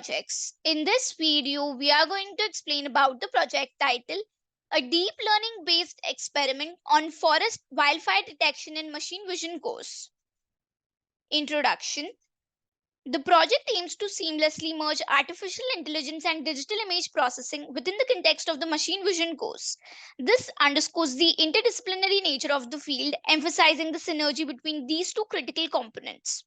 projects. In this video, we are going to explain about the project title, a deep learning based experiment on forest wildfire detection in machine vision course. Introduction. The project aims to seamlessly merge artificial intelligence and digital image processing within the context of the machine vision course. This underscores the interdisciplinary nature of the field, emphasizing the synergy between these two critical components.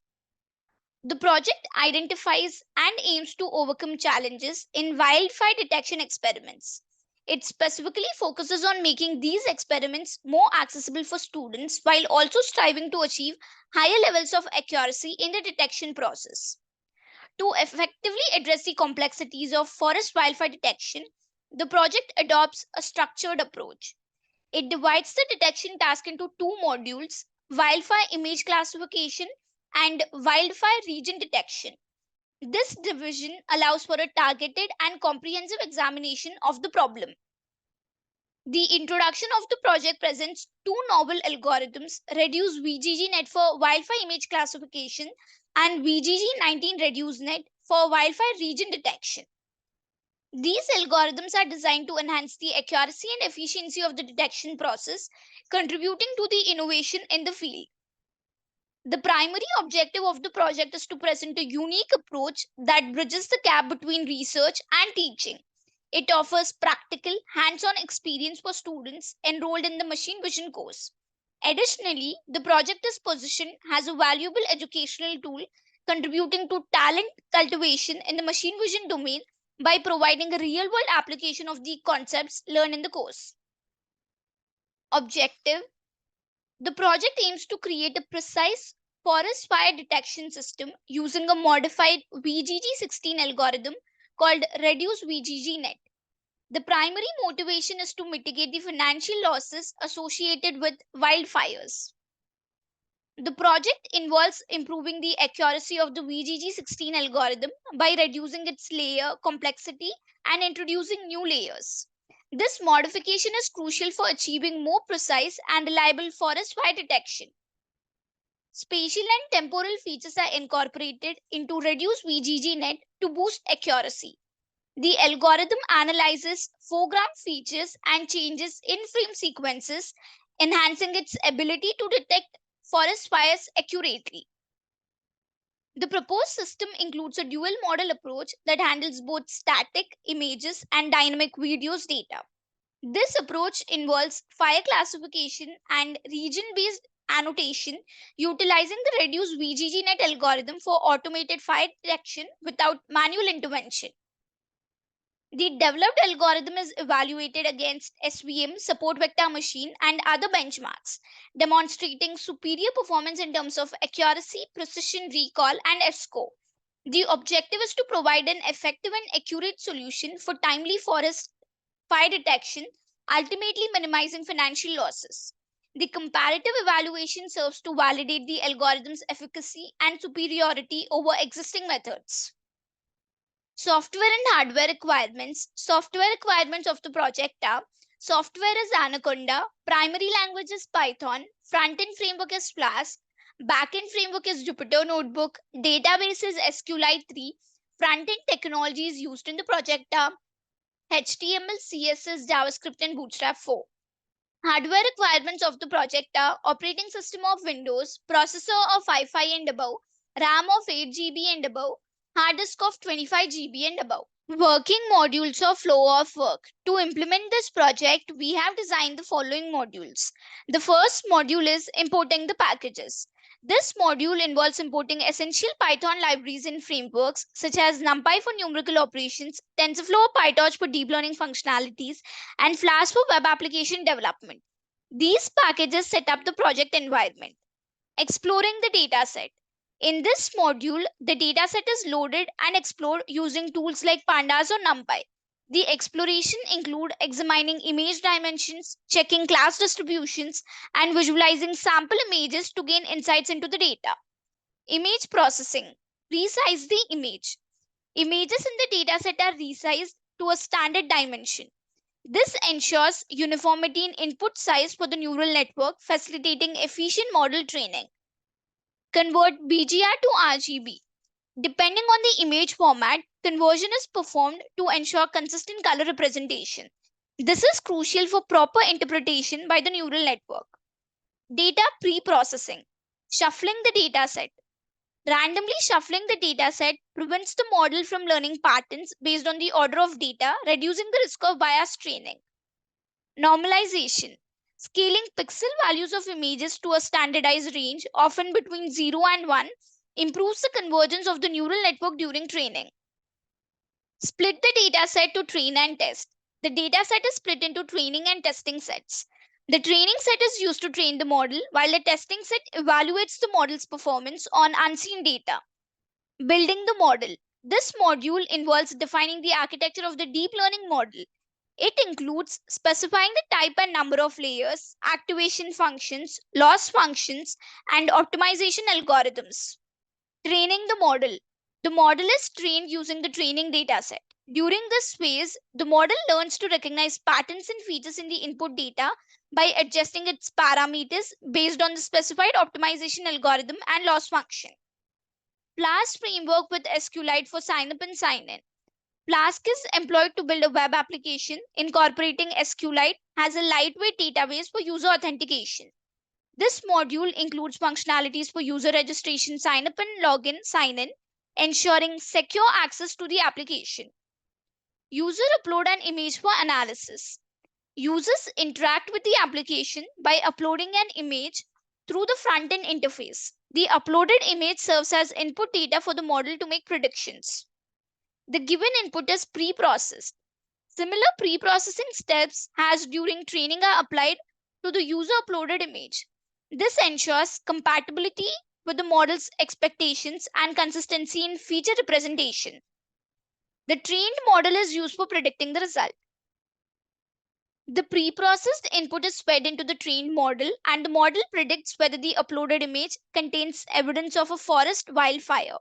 The project identifies and aims to overcome challenges in wildfire detection experiments. It specifically focuses on making these experiments more accessible for students while also striving to achieve higher levels of accuracy in the detection process. To effectively address the complexities of forest wildfire detection, the project adopts a structured approach. It divides the detection task into two modules: wildfire image classification and wildfire region detection. This division allows for a targeted and comprehensive examination of the problem. The introduction of the project presents two novel algorithms: Reduce VGGNet for wildfire image classification and VGG19 ReduceNet for wildfire region detection. These algorithms are designed to enhance the accuracy and efficiency of the detection process, contributing to the innovation in the field. The primary objective of the project is to present a unique approach that bridges the gap between research and teaching. It offers practical, hands-on experience for students enrolled in the machine vision course. Additionally, the project is positioned as a valuable educational tool, contributing to talent cultivation in the machine vision domain by providing a real-world application of the concepts learned in the course. Objective. The project aims to create a precise forest fire detection system using a modified VGG16 algorithm called Reduce VGGNet. The primary motivation is to mitigate the financial losses associated with wildfires. The project involves improving the accuracy of the VGG16 algorithm by reducing its layer complexity and introducing new layers. This modification is crucial for achieving more precise and reliable forest fire detection. Spatial and temporal features are incorporated into Reduce VGGNet to boost accuracy. The algorithm analyzes foreground features and changes in frame sequences, enhancing its ability to detect forest fires accurately. The proposed system includes a dual model approach that handles both static images and dynamic videos data. This approach involves fire classification and region-based annotation, utilizing the reduced VGGNet algorithm for automated fire detection without manual intervention. The developed algorithm is evaluated against SVM, support vector machine, and other benchmarks, demonstrating superior performance in terms of accuracy, precision, recall, and ESCO. The objective is to provide an effective and accurate solution for timely forest fire detection, ultimately minimizing financial losses. The comparative evaluation serves to validate the algorithm's efficacy and superiority over existing methods. Software and hardware requirements. Software requirements of the project are: software is Anaconda, primary language is Python, front-end framework is Flask, back-end framework is Jupyter Notebook, database is SQLite 3, front-end technologies used in the project are HTML, CSS, JavaScript, and Bootstrap 4. Hardware requirements of the project are operating system of Windows, processor of i5 and above, RAM of 8 GB and above, hard disk of 25 GB and above. Working modules or flow of work. To implement this project, we have designed the following modules. The first module is importing the packages. This module involves importing essential Python libraries and frameworks such as NumPy for numerical operations, TensorFlow or PyTorch for deep learning functionalities, and Flask for web application development. These packages set up the project environment. Exploring the dataset. In this module, the dataset is loaded and explored using tools like Pandas or NumPy. The exploration includes examining image dimensions, checking class distributions, and visualizing sample images to gain insights into the data. Image processing. Resize the image. Images in the dataset are resized to a standard dimension. This ensures uniformity in input size for the neural network, facilitating efficient model training. Convert BGR to RGB. Depending on the image format, conversion is performed to ensure consistent color representation. This is crucial for proper interpretation by the neural network. Data pre-processing. Shuffling the dataset. Randomly shuffling the dataset prevents the model from learning patterns based on the order of data, reducing the risk of bias training. Normalization. Scaling pixel values of images to a standardized range, often between 0 and 1, improves the convergence of the neural network during training. Split the dataset to train and test. The dataset is split into training and testing sets. The training set is used to train the model, while the testing set evaluates the model's performance on unseen data. Building the model. This module involves defining the architecture of the deep learning model. It includes specifying the type and number of layers, activation functions, loss functions, and optimization algorithms. Training the model. The model is trained using the training dataset. During this phase, the model learns to recognize patterns and features in the input data by adjusting its parameters based on the specified optimization algorithm and loss function. Flask framework with SQLite for sign-up and sign-in. Flask is employed to build a web application. Incorporating SQLite has a lightweight database for user authentication. This module includes functionalities for user registration, sign-up and login, sign-in, ensuring secure access to the application. User upload an image for analysis. Users interact with the application by uploading an image through the front-end interface. The uploaded image serves as input data for the model to make predictions. The given input is pre-processed. Similar pre-processing steps as during training are applied to the user uploaded image. This ensures compatibility with the model's expectations and consistency in feature representation. The trained model is used for predicting the result. The pre-processed input is fed into the trained model, and the model predicts whether the uploaded image contains evidence of a forest wildfire.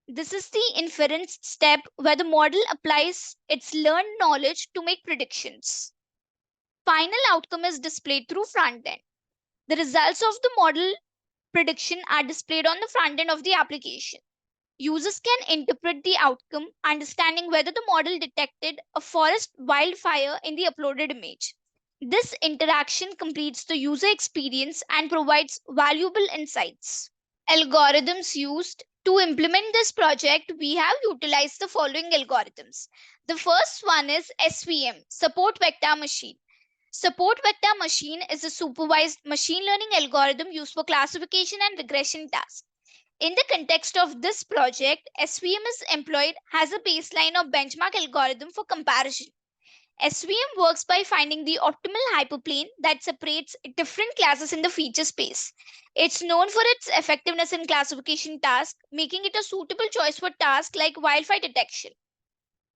This is the inference step where the model applies its learned knowledge to make predictions. Final outcome is displayed through front end. The results of the model prediction are displayed on the front end of the application. Users can interpret the outcome, understanding whether the model detected a forest wildfire in the uploaded image. This interaction completes the user experience and provides valuable insights. Algorithms used to implement this project, we have utilized the following algorithms. The first one is SVM, Support Vector Machine. Support Vector Machine is a supervised machine learning algorithm used for classification and regression tasks. In the context of this project, SVM is employed as a baseline or benchmark algorithm for comparison. SVM works by finding the optimal hyperplane that separates different classes in the feature space. It's known for its effectiveness in classification tasks, making it a suitable choice for tasks like wildfire detection.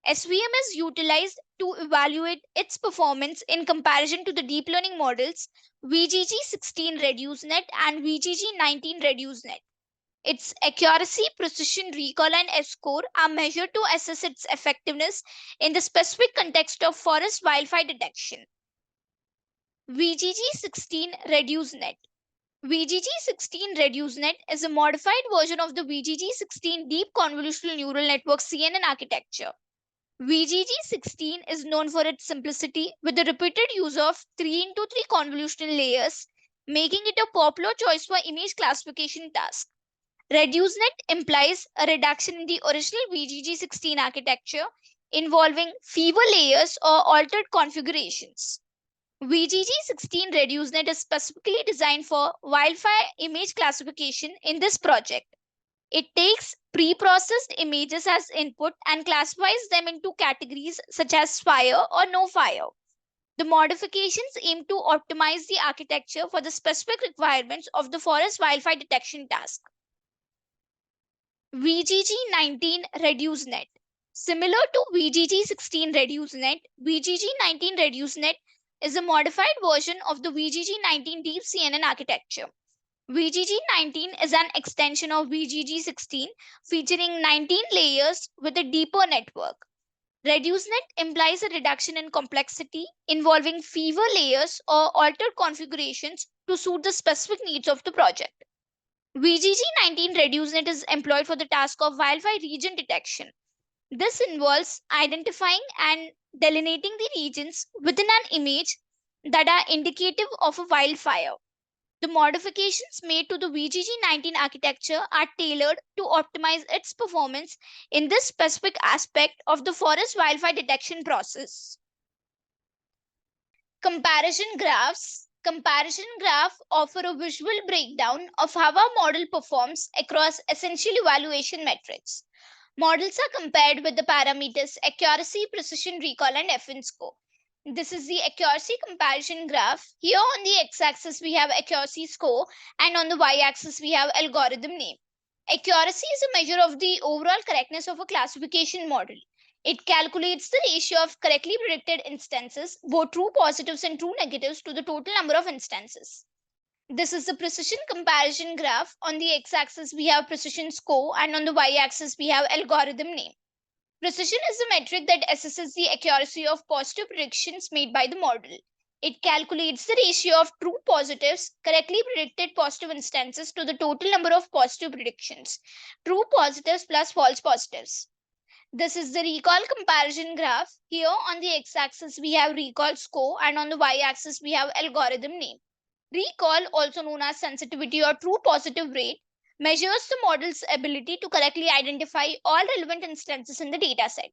SVM is utilized to evaluate its performance in comparison to the deep learning models VGG16 ReduceNet and VGG19 ReduceNet. Its accuracy, precision, recall, and S-score are measured to assess its effectiveness in the specific context of forest wildfire detection. VGG16 ReduceNet. VGG16 ReduceNet is a modified version of the VGG16 Deep Convolutional Neural Network CNN architecture. VGG16 is known for its simplicity with the repeated use of 3x3 convolutional layers, making it a popular choice for image classification tasks. ReduceNet implies a reduction in the original VGG16 architecture involving fewer layers or altered configurations. VGG16 ReduceNet is specifically designed for wildfire image classification in this project. It takes pre-processed images as input and classifies them into categories such as fire or no fire. The modifications aim to optimize the architecture for the specific requirements of the forest wildfire detection task. VGG19 ReduceNet. Similar to VGG16 ReduceNet, VGG19 ReduceNet is a modified version of the VGG19 Deep CNN architecture. VGG19 is an extension of VGG16 featuring 19 layers with a deeper network. ReduceNet implies a reduction in complexity involving fewer layers or altered configurations to suit the specific needs of the project. VGG19 ReduceNet is employed for the task of wildfire region detection. This involves identifying and delineating the regions within an image that are indicative of a wildfire. The modifications made to the VGG19 architecture are tailored to optimize its performance in this specific aspect of the forest wildfire detection process. Comparison graphs. Comparison graph offer a visual breakdown of how a model performs across essential evaluation metrics. Models are compared with the parameters accuracy, precision, recall, and FN score. This is the accuracy comparison graph. Here on the x-axis we have accuracy score, and on the y-axis we have algorithm name. Accuracy is a measure of the overall correctness of a classification model. It calculates the ratio of correctly predicted instances, both true positives and true negatives, to the total number of instances. This is the precision comparison graph. On the x-axis we have precision score, and on the y-axis we have algorithm name. Precision is the metric that assesses the accuracy of positive predictions made by the model. It calculates the ratio of true positives, correctly predicted positive instances, to the total number of positive predictions, true positives plus false positives. This is the recall comparison graph. Here on the x-axis we have recall score, and on the y-axis we have algorithm name. Recall, also known as sensitivity or true positive rate, measures the model's ability to correctly identify all relevant instances in the dataset.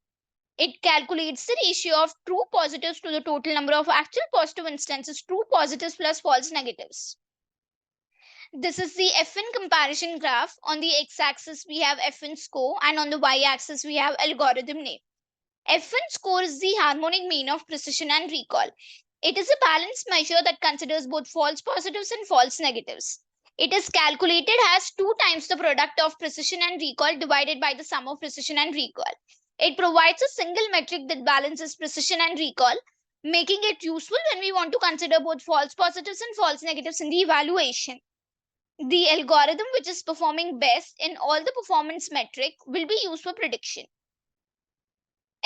It calculates the ratio of true positives to the total number of actual positive instances, true positives plus false negatives. This is the FN comparison graph. On the x-axis we have FN score, and on the y-axis we have algorithm name. FN score is the harmonic mean of precision and recall. It is a balanced measure that considers both false positives and false negatives. It is calculated as 2 times the product of precision and recall divided by the sum of precision and recall. It provides a single metric that balances precision and recall, making it useful when we want to consider both false positives and false negatives in the evaluation. The algorithm which is performing best in all the performance metric will be used for prediction.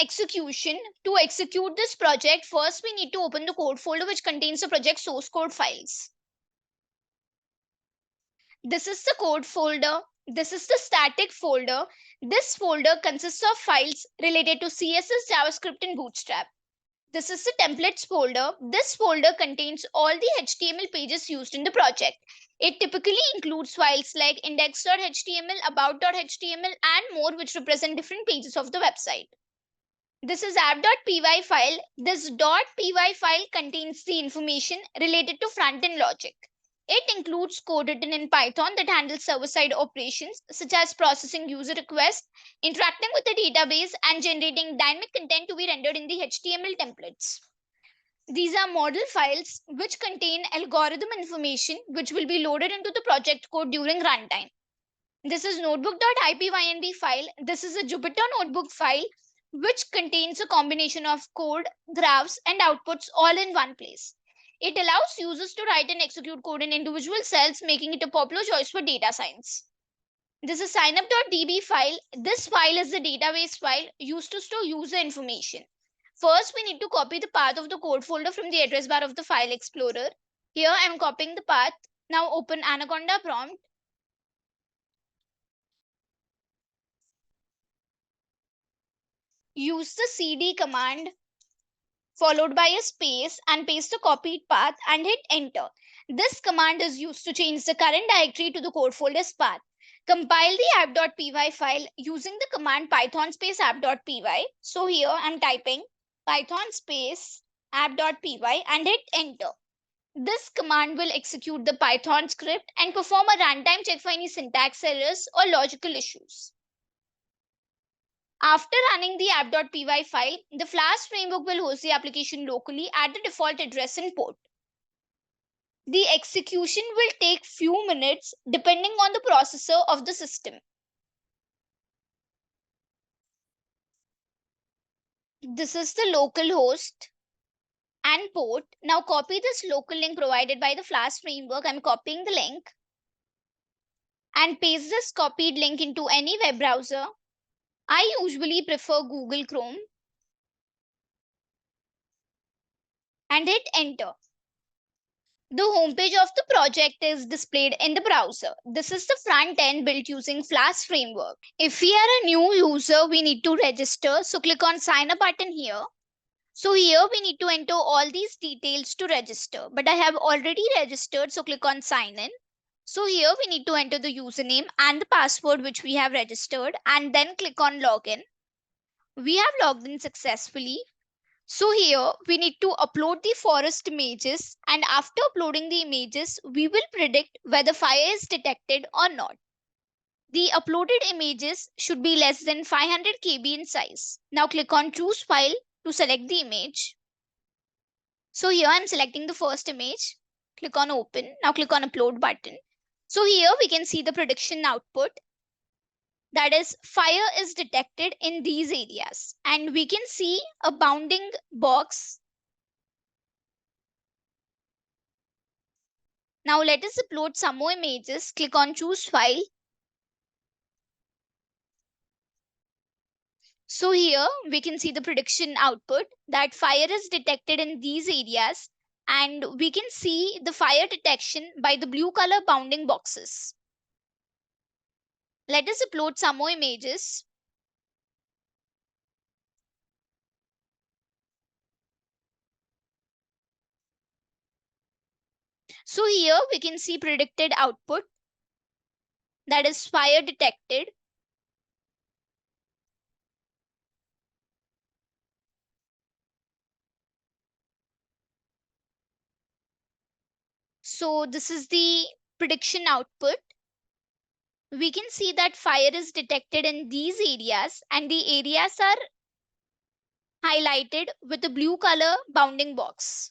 Execution. To execute this project, first we need to open the code folder which contains the project source code files. This is the code folder. This is the static folder. This folder consists of files related to CSS, JavaScript, and Bootstrap. This is the templates folder. This folder contains all the HTML pages used in the project. It typically includes files like index.html, about.html, and more, which represent different pages of the website. This is app.py file. This .py file contains the information related to front-end logic. It includes code written in Python that handles server-side operations such as processing user requests, interacting with the database, and generating dynamic content to be rendered in the HTML templates. These are model files which contain algorithm information which will be loaded into the project code during runtime. This is notebook.ipynb file. This is a Jupyter notebook file which contains a combination of code, graphs, and outputs all in one place. It allows users to write and execute code in individual cells, making it a popular choice for data science. This is signup.db file. This file is the database file used to store user information. First, we need to copy the path of the code folder from the address bar of the file explorer. Here I am copying the path. Now open Anaconda prompt. Use the cd command followed by a space and paste the copied path and hit enter. This command is used to change the current directory to the code folder's path. Compile the app.py file using the command python space app.py. So here I'm typing python space app.py and hit enter. This command will execute the Python script and perform a runtime check for any syntax errors or logical issues. After running the app.py file, the Flash framework will host the application locally at the default address and port. The execution will take few minutes depending on the processor of the system. This is the local host and port. Now copy this local link provided by the Flash framework. I'm copying the link and paste this copied link into any web browser. I usually prefer Google Chrome and hit enter. The homepage of the project is displayed in the browser. This is the front end built using Flash framework. If we are a new user, we need to register. So click on sign up button here. So here we need to enter all these details to register. But I have already registered, so click on sign in. So here we need to enter the username and the password which we have registered and then click on login. We have logged in successfully. So here we need to upload the forest images, and after uploading the images, we will predict whether fire is detected or not. The uploaded images should be less than 500 KB in size. Now click on choose file to select the image. So here I'm selecting the first image. Click on open. Now click on upload button. So here we can see the prediction output. That is, fire is detected in these areas, and we can see a bounding box. Now let us upload some more images. Click on choose file. So here we can see the prediction output that fire is detected in these areas, and we can see the fire detection by the blue color bounding boxes. Let us upload some more images. So here we can see predicted output, that is fire detected. So this is the prediction output. We can see that fire is detected in these areas, and the areas are highlighted with a blue color bounding box.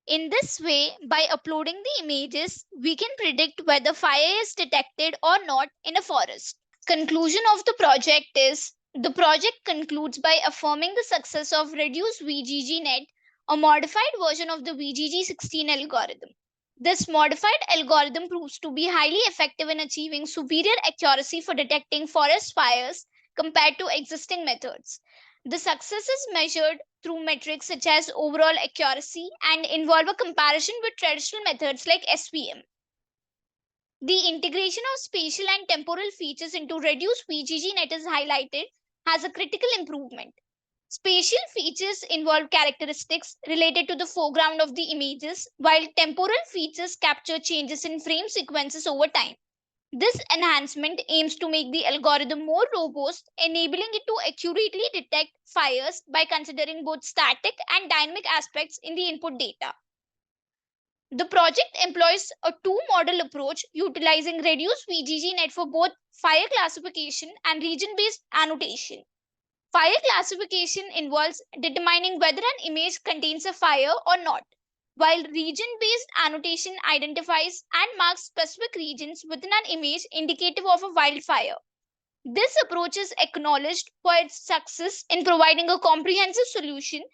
In this way, by uploading the images, we can predict whether fire is detected or not in a forest. Conclusion of the project is, the project concludes by affirming the success of reduced VGG-net, a modified version of the VGG16 algorithm. This modified algorithm proves to be highly effective in achieving superior accuracy for detecting forest fires compared to existing methods. The success is measured through metrics such as overall accuracy and involve a comparison with traditional methods like SVM. The integration of spatial and temporal features into reduced VGG-net is highlighted as a critical improvement. Spatial features involve characteristics related to the foreground of the images, while temporal features capture changes in frame sequences over time. This enhancement aims to make the algorithm more robust, enabling it to accurately detect fires by considering both static and dynamic aspects in the input data. The project employs a two-model approach utilizing reduced VGG-net for both fire classification and region-based annotation. Fire classification involves determining whether an image contains a fire or not, while region-based annotation identifies and marks specific regions within an image indicative of a wildfire. This approach is acknowledged for its success in providing a comprehensive solution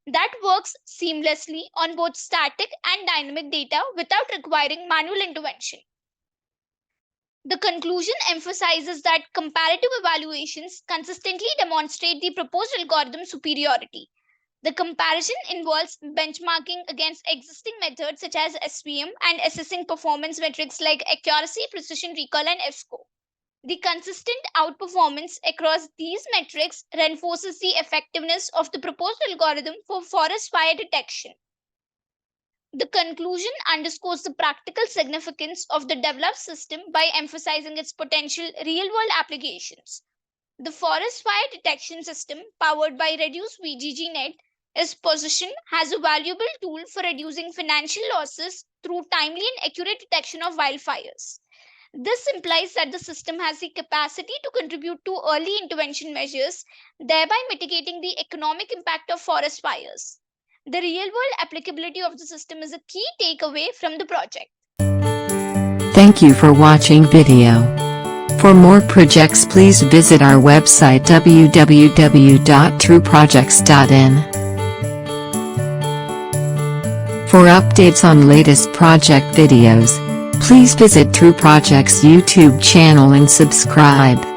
that works seamlessly on both static and dynamic data without requiring manual intervention. The conclusion emphasizes that comparative evaluations consistently demonstrate the proposed algorithm superiority. The comparison involves benchmarking against existing methods such as SVM and assessing performance metrics like accuracy, precision, recall, and F-score. The consistent outperformance across these metrics reinforces the effectiveness of the proposed algorithm for forest fire detection. The conclusion underscores the practical significance of the developed system by emphasizing its potential real-world applications. The forest fire detection system, powered by reduced VGG-net, is positioned as a valuable tool for reducing financial losses through timely and accurate detection of wildfires. This implies that the system has the capacity to contribute to early intervention measures, thereby mitigating the economic impact of forest fires. The real-world applicability of the system is a key takeaway from the project. Thank you for watching video. For more projects, please visit our website www.trueprojects.in. For updates on latest project videos, please visit True Projects YouTube channel and subscribe.